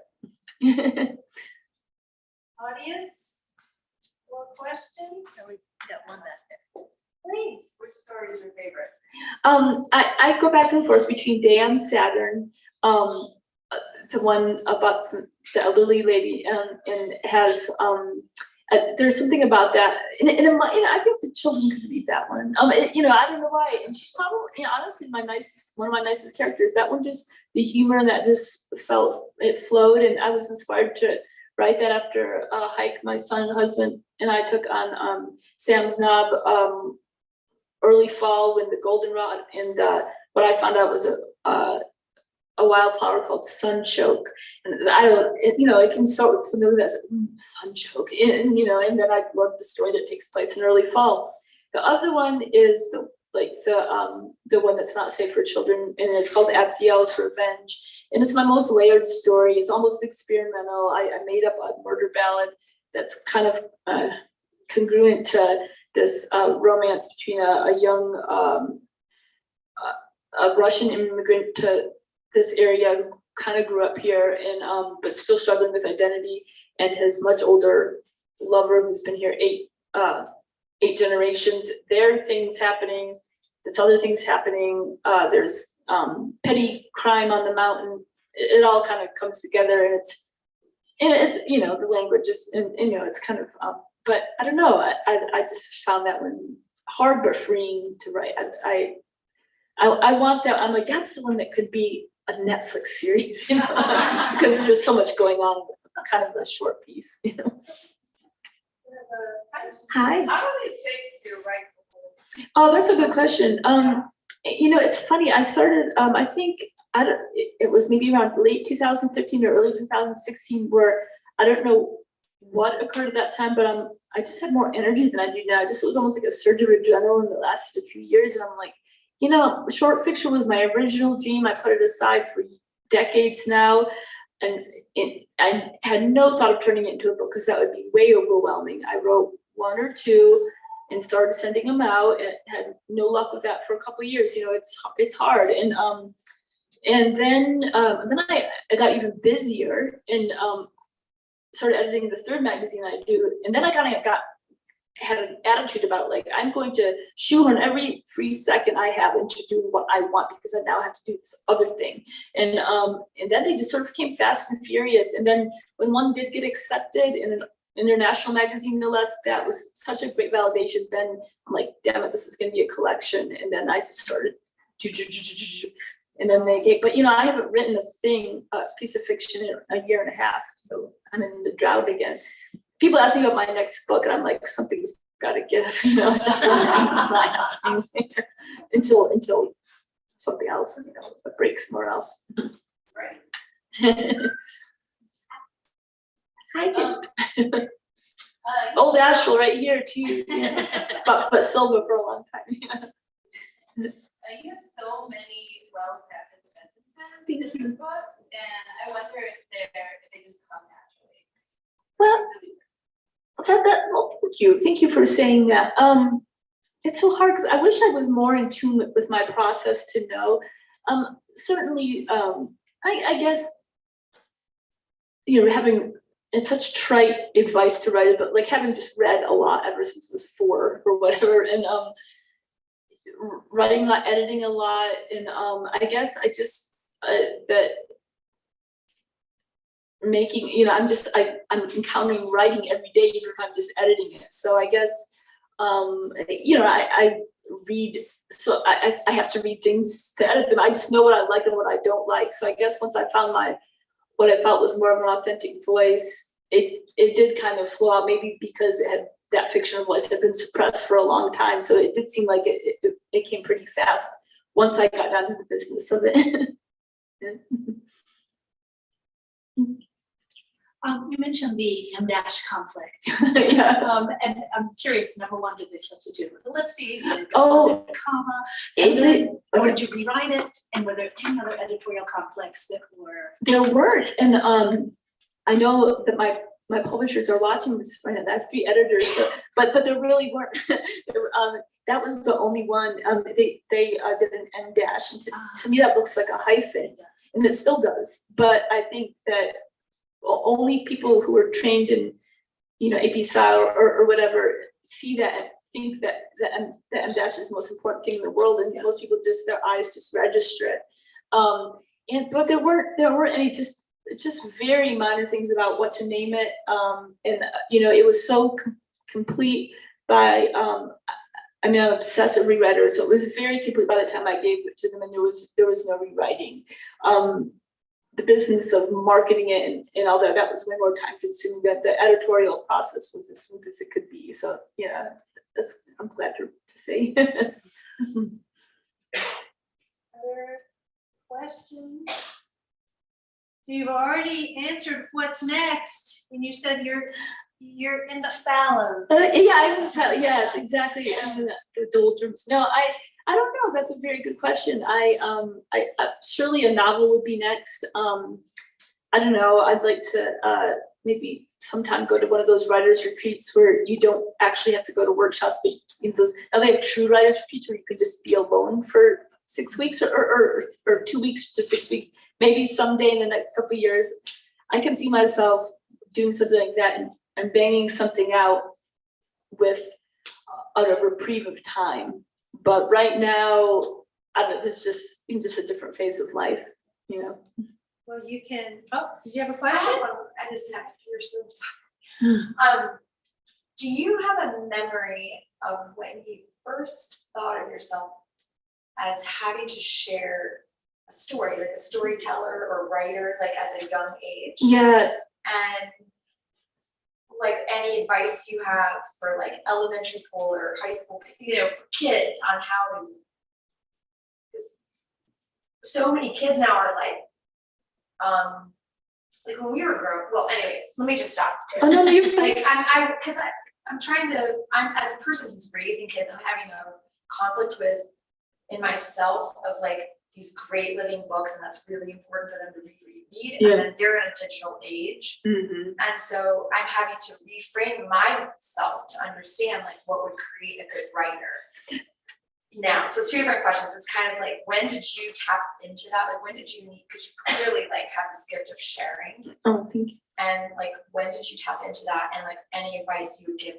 Audience, more questions? So we got one back there. Please. Which story is your favorite? I go back and forth between Day on Saturn, the one about the elderly lady, and has there's something about that, and I think the children could read that one. I don't know why, and she's probably honestly one of my nicest characters. That one, just the humor and that just flowed, and I was inspired to write that after a hike my son and husband and I took on Sam's Knob early fall when the goldenrod and what I found out was a wildflower called sunchoke, and it can start with something that's sunchoke, and then I love the story that takes place in early fall. The other one is the one that's not safe for children, and it's called Abdial's Revenge, and it's my most layered story. It's almost experimental. I made up a murder ballad that's kind of congruent to this romance between a young a Russian immigrant to this area who kind of grew up here and but still struggling with identity, and his much older lover who's been here eight generations. There are things happening. There's other things happening. There's petty crime on the mountain. It all kind of comes together, and it's the language is, and it's kind of but I don't know. I just found that one hard but freeing to write. I want that. I'm like, that's the one that could be a Netflix series, you know, because there's so much going on, kind of a short piece, you know. Hi. How long did it take to write the whole? Oh, that's a good question. You know, it's funny. I started, I think, it was maybe around late 2015 or early 2016, where I don't know what occurred at that time, but I just had more energy than I do now. It was almost like a surge of adrenaline that lasted a few years, and I'm like, you know, short fiction was my original dream. I put it aside for decades now, and I had no thought of turning it into a book because that would be way overwhelming. I wrote one or two and started sending them out, and had no luck with that for a couple of years. You know, it's hard, and then I got even busier and started editing the third magazine I do, and then I kind of had an attitude about like, I'm going to shoehorn every free second I have into doing what I want because I now have to do this other thing. And then they just sort of came fast and furious. And then when one did get accepted in an international magazine, no less, that was such a great validation. Then I'm like, damn it, this is going to be a collection. And then I just started, and then they gave, but you know, I haven't written a piece of fiction in a year and a half. So I'm in the drought again. People ask me about my next book, and I'm like, something's got to give, you know, just not happening until something else, you know, a break somewhere else. Right. Hi, Jim. Old Asheville right here too, yeah. but silver for a long time. Yeah. You have so many well-crafted sentences Thank in you. this book, and I wonder if they just come naturally. Well, thank you for saying that. It's so hard because I wish I was more in tune with my process to know. Certainly, I guess, you know, having, it's such trite advice to write it, but like having just read a lot ever since I was 4 or whatever, and writing a lot, editing a lot, and I guess I just that making, you know, I'm encountering writing every day, even if I'm just editing it. So I guess, you know, I read, so I have to read things to edit them. I just know what I like and what I don't like. So I guess once I found what I felt was more of an authentic voice, it did kind of flow out, maybe because that fictional voice had been suppressed for a long time. So it did seem like it came pretty fast once I got down to the business of it. You mentioned the M- conflict. Yeah. And I'm curious, number one, did they substitute with ellipses? Did it go Oh, with a comma? it And then, did. or did you rewrite it? And were there any other editorial conflicts that were? There weren't, and I know that my publishers are watching this right now. I have 3 editors, so, but there really weren't. That was the only one. They did an M-, and to me that looks like a hyphen, and it still does. But I think that only people who are trained in, you know, AP style or whatever see that and think that the M- is the most important thing in the world, and most people just, their eyes just register it. But there weren't any just very minor things about what to name it, and you know, it was so complete by I mean, I'm an obsessive rewriter, so it was very complete by the time I gave it to them, and there was no rewriting. The business of marketing it and all that was way more time consuming. That the editorial process was as smooth as it could be. So yeah, I'm glad to say. Other questions? So you've already answered what's next, and you said you're in the fallow. Yes, exactly. And the doldrums. No, I don't know. That's a very good question. I surely a novel would be next. I don't know. I'd like to maybe sometime go to one of those writers' retreats where you don't actually have to go to workshops, but now they have true writers' retreats where you could just be alone for 6 weeks or 2 weeks to 6 weeks. Maybe someday in the next couple of years, I can see myself doing something like that and banging something out with a reprieve of time. But right now, I don't know, it's just a different phase of life, you know. Well, you can, did you have a question? I just have fears. Do you have a memory of when you first thought of yourself as having to share a story, like a storyteller or writer, like as a young age. Yeah, And like any advice you have for like elementary school or high school, kids on how to, 'cause so many kids now are like when we were growing, well, anyway, let me just stop. oh no, you're Like I'm trying to, I'm as a person who's raising kids, I'm having a conflict in myself of like these great living books, and that's really important for them to read. Yeah. And then they're in a digital age. Mm-hmm. And so I'm having to reframe myself to understand like what would create a good writer. Now, so 2 different questions. It's kind of like, when did you tap into that? Like, when did you need, because you clearly like have this gift of sharing. Oh, thank you. And like, when did you tap into that? And like, any advice you would give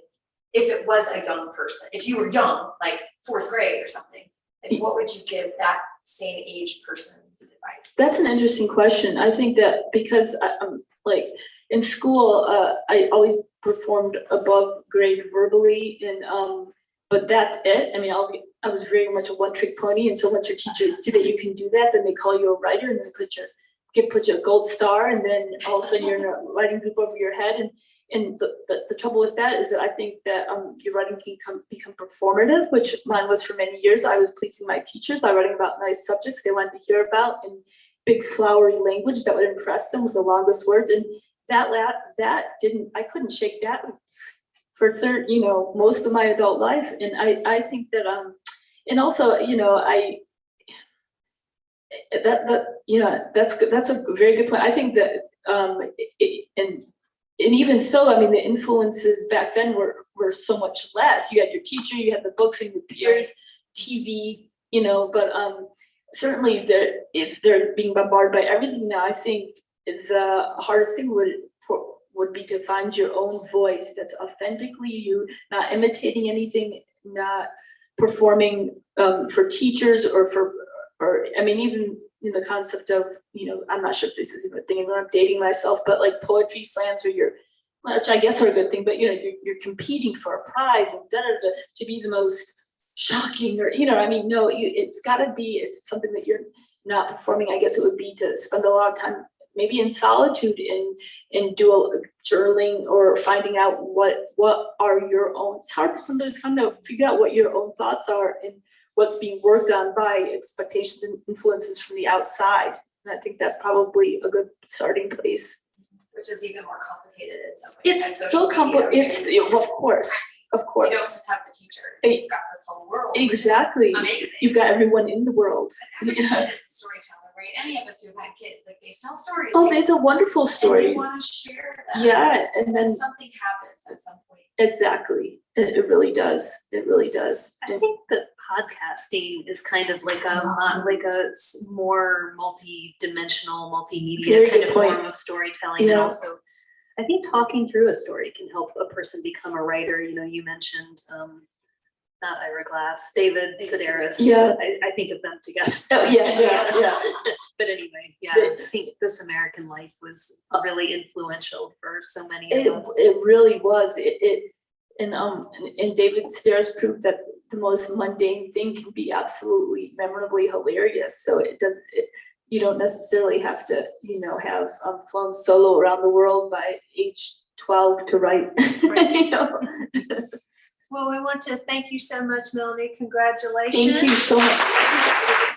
if it was a young person, if you were young, like 4th grade or something, like what would you give that same age person advice? That's an interesting question. I think that because I'm like in school, I always performed above grade verbally, and but that's it. I mean, I was very much a one-trick pony, and so once your teachers see that you can do that, then they call you a writer, and then put you a gold star, and then all of a sudden you're writing people over your head. And the trouble with that is that I think that your writing can become performative, which mine was for many years. I was pleasing my teachers by writing about nice subjects they wanted to hear about in big flowery language that would impress them with the longest words. And I couldn't shake that for most of my adult life. And I think that and also that's a very good point. I think that and even so, I mean, the influences back then were so much less. You had your teacher, you had the books and your peers, TV, but certainly if they're being bombarded by everything now, I think the hardest thing would be to find your own voice that's authentically you, not imitating anything, not performing for teachers or I mean, even in the concept of, I'm not sure if this is even a thing, and I'm dating myself, but like poetry slams which I guess are a good thing, but you're competing for a prize and to be the most shocking or, no, it's gotta be something that you're not performing. I guess it would be to spend a lot of time maybe in solitude and do a journaling or finding out what are your own, it's hard for sometimes to figure out what your own thoughts are and what's being worked on by expectations and influences from the outside. And I think that's probably a good starting place. Which is even more complicated in some ways. It's still complicated. Of course. You don't just have the teacher. You've got this whole world. Exactly. Amazing. You've got everyone in the world. Every kid is a storyteller, right? Any of us who've had kids, like they tell stories. Oh, there's a wonderful stories. And you want to share that. Yeah, and then something happens at some point. Exactly. It really does. It really does. I think that podcasting is kind of like a more multi-dimensional, multimedia Very kind good of point. form of storytelling. Yeah. And also, I think talking through a story can help a person become a writer. You mentioned not Ira Glass, David Sedaris. Yeah. I think of them together. Oh, yeah. But anyway, I think This American Life was really influential for so many of us. It really was. And David Sedaris proved that the most mundane thing can be absolutely memorably hilarious. So you don't necessarily have to, have flown solo around the world by age 12 to write. Well, we want to thank you so much, Melanie. Congratulations. Thank you so much.